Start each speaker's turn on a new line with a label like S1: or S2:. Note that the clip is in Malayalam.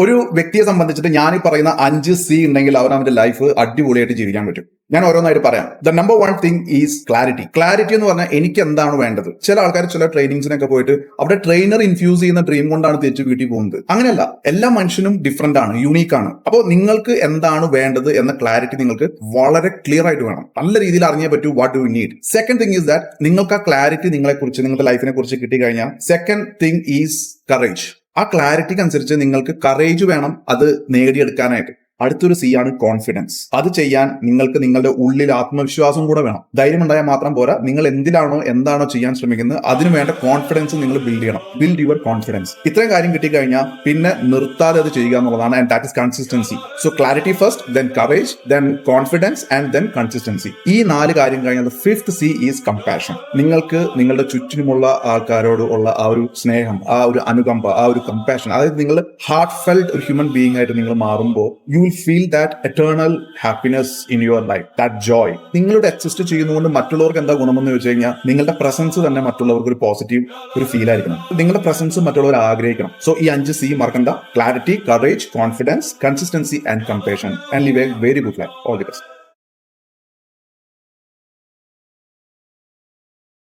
S1: ഒരു വ്യക്തിയെ സംബന്ധിച്ചിട്ട് ഞാൻ ഈ പറയുന്ന 5C ഉണ്ടെങ്കിൽ അവന്റെ ലൈഫ് അടിപൊളിയായിട്ട് ജീവിക്കാൻ പറ്റും. ഞാൻ ഓരോന്നായിട്ട് പറയാം. The number 1 thing is clarity. Clarity എന്ന് പറഞ്ഞാൽ എനിക്ക് എന്താണ് വേണ്ടത്. ചില ആൾക്കാർ ചില ട്രെയിനിങ്സിനൊക്കെ പോയിട്ട് അവിടെ ട്രെയിനർ ഇൻഫ്യൂസ് ചെയ്യുന്ന ഡ്രീം കൊണ്ടാണ് തിരിച്ചു വീട്ടിൽ പോകുന്നത്. അങ്ങനെയല്ല, എല്ലാ മനുഷ്യനും ഡിഫറെന്റ് ആണ്, യൂണീക്ക് ആണ്. അപ്പോൾ നിങ്ങൾക്ക് എന്താണ് വേണ്ടത് എന്ന ക്ലാരിറ്റി നിങ്ങൾക്ക് വളരെ ക്ലിയർ ആയിട്ട് വേണം. നല്ല രീതിയിൽ അറിഞ്ഞേ പറ്റൂ what do you need. Second thing is that നിങ്ങൾക്ക് ആ ക്ലാരിറ്റി നിങ്ങളെ കുറിച്ച്, നിങ്ങളുടെ ലൈഫിനെ കുറിച്ച് കിട്ടിക്കഴിഞ്ഞാൽ സെക്കൻഡ് തിങ് ഈസ് കറേജ്. ആ ക്ലാരിറ്റിക്ക് അനുസരിച്ച് നിങ്ങൾക്ക് കറേജ് വേണം അത് നേടിയെടുക്കാനായിട്ട്. അടുത്തൊരു C ആണ് കോൺഫിഡൻസ്. അത് ചെയ്യാൻ നിങ്ങൾക്ക് നിങ്ങളുടെ ഉള്ളിൽ ആത്മവിശ്വാസം കൂടെ വേണം. ധൈര്യം ഉണ്ടായാൽ മാത്രം പോരാ, നിങ്ങൾ എന്താണോ ചെയ്യാൻ ശ്രമിക്കുന്നത് അതിന് വേണ്ട കോൺഫിഡൻസ് നിങ്ങൾ ബിൽഡ് ചെയ്യണം. Build your confidence. ഇത്രയും കാര്യം കിട്ടിക്കഴിഞ്ഞാൽ പിന്നെ നിർത്താതെ അത് ചെയ്യുക എന്നുള്ളതാണ്. And that is consistency. So clarity first, then courage, then confidence and then consistency. ഈ 4 കാര്യം കഴിഞ്ഞാൽ ഫിഫ്ത്ത് C ഈസ് കമ്പാഷൻ. നിങ്ങൾക്ക് നിങ്ങളുടെ ചുറ്റിനുമുള്ള ആൾക്കാരോട് ഉള്ള ആ ഒരു സ്നേഹം, ആ ഒരു അനുകമ്പ, ആ ഒരു കമ്പാഷൻ, അതായത് നിങ്ങൾ ഹാർട്ട് ഫെൽറ്റ് ഒരു ഹ്യൂമൻ ബീയിങ് ആയിട്ട് നിങ്ങൾ മാറുമ്പോൾ you will feel that eternal happiness in your life, that joy. നിങ്ങളുടെ എക്സിസ്റ്റ് ചെയ്യുന്നതുകൊണ്ട് മറ്റുള്ളവർക്ക് എന്താ ഗുണമെന്ന് ചോദിച്ചു കഴിഞ്ഞാൽ നിങ്ങളുടെ പ്രസൻസ് തന്നെ മറ്റുള്ളവർക്ക് ഒരു പോസിറ്റീവ് ഒരു ഫീൽ ആയിരിക്കണം. നിങ്ങളുടെ പ്രസൻസ് മറ്റുള്ളവർ ആഗ്രഹിക്കണം. സോ ഈ 5C മറക്കണ്ട: clarity, courage, confidence, consistency and compassion. And live A very good life. All the best.